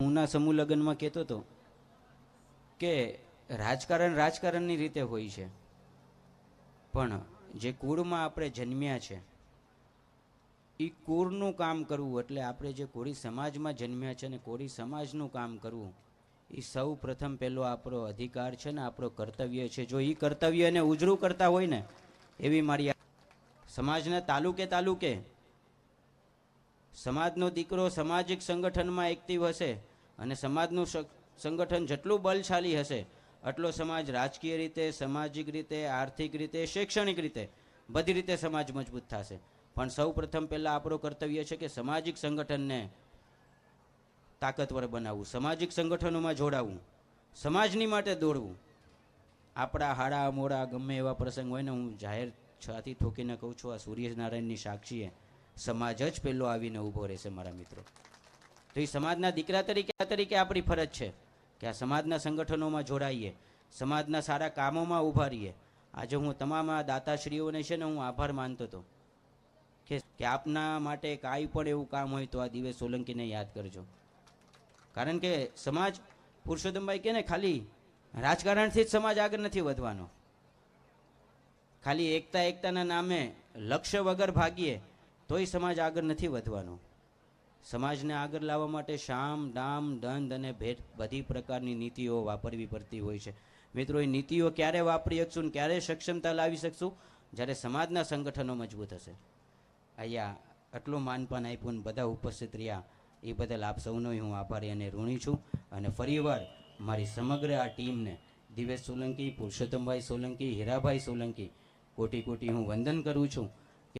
હું ના સમૂહ લગ્નમાં કહેતો હતો કે રાજકારણની રીતે હોય છે, પણ જે કુળમાં આપણે જન્મ્યા છે એ કુળનું કામ કરવું, એટલે આપણે જે કોળી સમાજમાં જન્મ્યા છે ને કોળી સમાજનું કામ કરવું એ સૌ પ્રથમ પહેલો આપણો અધિકાર છે ને આપણો કર્તવ્ય છે. જો એ કર્તવ્યને ઉજળું કરતા હોય ને એવી મારી સમાજના તાલુકે તાલુકે સમાજનો દીકરો સામાજિક સંગઠનમાં એક્ટિવ હશે અને સમાજનું સંગઠન જેટલું બલશાળી હશે એટલો સમાજ રાજકીય રીતે, સામાજિક રીતે, આર્થિક રીતે, શૈક્ષણિક રીતે બધી રીતે સમાજ મજબૂત થશે. પણ સૌ પ્રથમ પહેલાં આપણું કર્તવ્ય છે કે સામાજિક સંગઠનને તાકાતવર બનાવવું, સામાજિક સંગઠનોમાં જોડાવવું, સમાજની માટે દોડવું. આપણા હાડા મોડા ગમે એવા પ્રસંગ હોય ને, હું જાહેર છાતી ઠોકીને કહું છું, આ સૂર્યનારાયણની સાક્ષીએ સમાજ જ પહેલો આવીને ઊભો રહેશે મારા મિત્રો. તો એ સમાજના દીકરા તરીકે આપણી ફરજ છે કે આ સમાજના સંગઠનોમાં જોડાઈએ, સમાજના સારા કામોમાં ઊભા રહીએ. આજે હું તમામ આ દાતાશ્રીઓને છે ને હું આભાર માનતો હતો કે આપના માટે કાંઈ પણ એવું કામ હોય તો આ દિવેશ સોલંકીને યાદ કરજો. કારણ કે સમાજ, પુરુષોત્તમભાઈ કહે ને, ખાલી રાજકારણથી જ સમાજ આગળ નથી વધવાનો. ખાલી એકતાના નામે લક્ષ્ય વગર ભાગીએ તોય સમાજ આગળ નથી વધવાનો. સમાજને આગળ લાવવા માટે શામ, દામ, દંડ અને ભેટ બધી પ્રકારની નીતિઓ વાપરવી પડતી હોય છે. મિત્રો, એ નીતિઓ ક્યારે વાપરી શકશું ને ક્યારે સક્ષમતા લાવી શકશું? જ્યારે સમાજના સંગઠનો મજબૂત હશે. અહીંયા આટલું માનપાન આપ્યું ને બધા ઉપસ્થિત રહ્યા એ બદલ આપ સૌનો હું આભારી અને ઋણી છું. અને ફરીવાર મારી સમગ્ર આ ટીમને, દિવેશ સોલંકી, પુરુષોત્તમભાઈ સોલંકી, હીરાભાઈ સોલંકી, કોટી કોટી હું વંદન કરું છું.